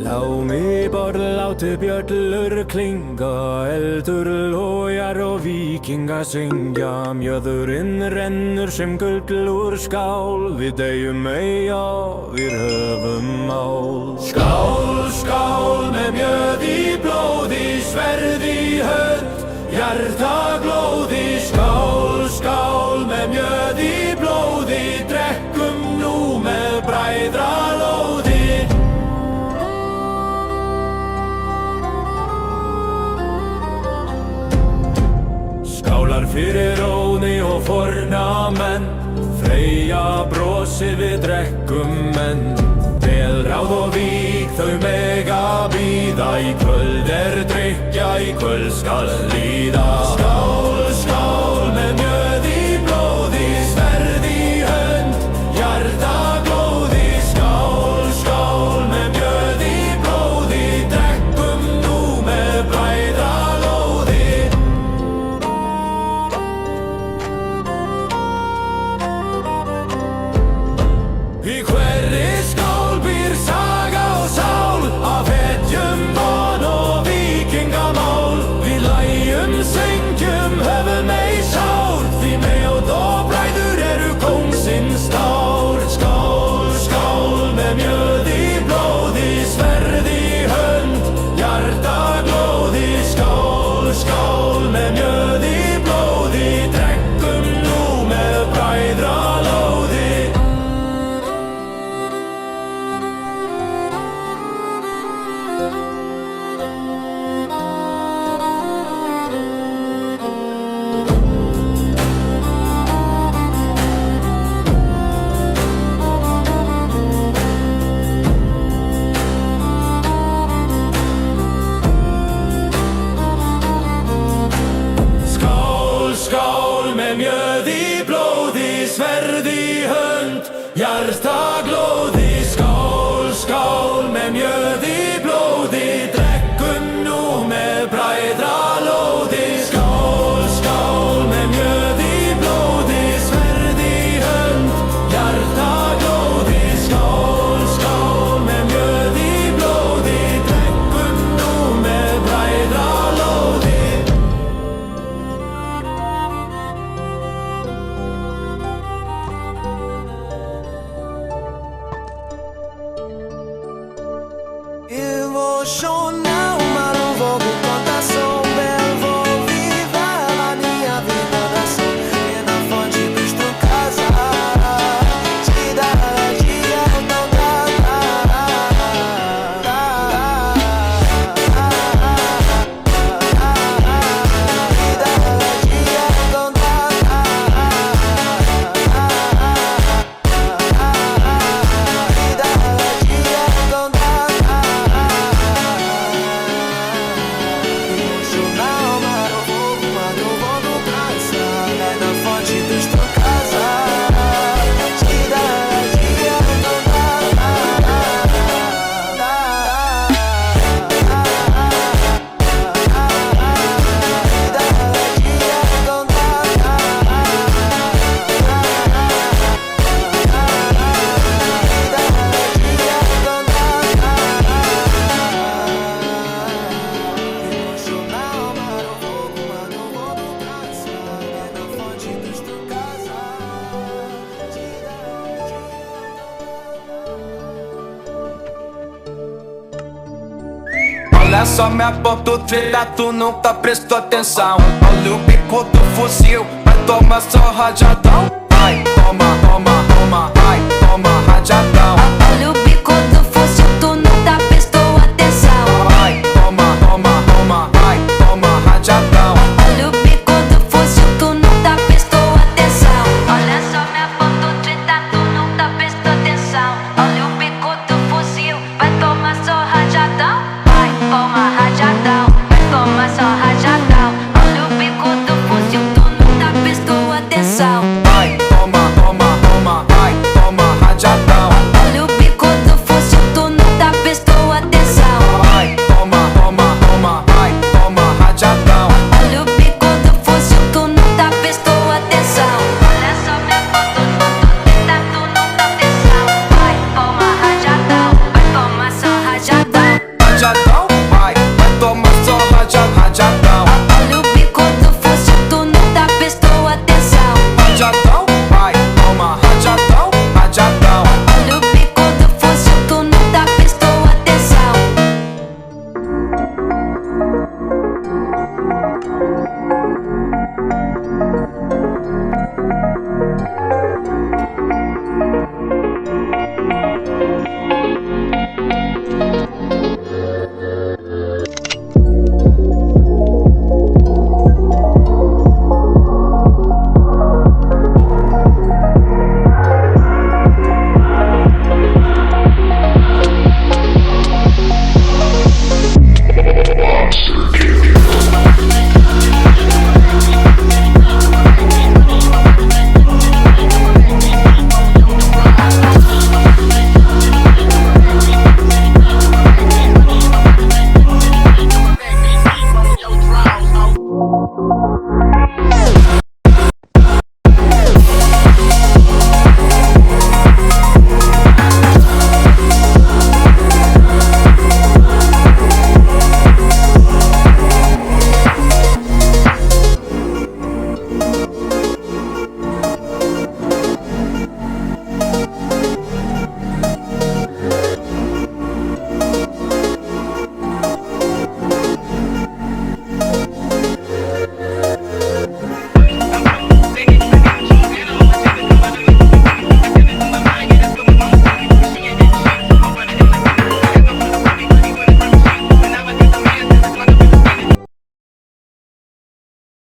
Slá mig borð, láti bjöllur klinga, eldur lojar og víkinga syngja. Mjöðurinn rennur sem gull úr skál, við deyjum eyja, við höfum mál. Skál, skál með mjöð í blóði, sverð í hönd, hjarta glóði. Skál, skál með mjöð í blóði, drekkum nú með bræðralóði. Skálar fyrir róni og forna menn, Freyja brosi við drekkum menn. Vel ráð og vík þau mega bíða, í kvöld drykkja, í kvöld skal líða. Skál, skál með mjöð í blóði, sverð í hönd, hjarta glóði. Skál, skál með mjöð í blóði, drekkum nú með bræðralóði. Í hverri skál býr saga og sál, af hetjum von og víkingamál. Við lægjum, syngjum, höfum ei sár, því mjótt og bræður eru kóngsins stár. Skál, skál með mjöð í blóði, sverð í hönd, hjarta glóði. Skál, skál með mjöð í blóði, drekkum nú með bræðralóði. Skál með mjöð í blóði, sverð í hönd, hjarta glóði. Skál, skál með mjöð í blóði, drekkum nú með bræðralóði. Skál, skál með mjöð í blóði, sverð í hönd, hjarta glóði. Skál, skál með mjöð í blóði, drekkum nú með bræðralóði. Emocional, mas não vou por contação. Belo, vou viver a minha vida na ação. E na fonte dos tu casa, te dá dia, não dá. Te dá dia, não dá. Te dá dia, não dá. Emocional, mas não vou no casa. É na fonte dos tu casa, te dá dia, não dá. Te dá dia, não dá. Emocional, mas não vou no casa. É na fonte dos tu casa, te dá Olha só minha ponta trilha, tu nunca prestou atenção. Olha o bico do fuzil, vai tomar só rajadão.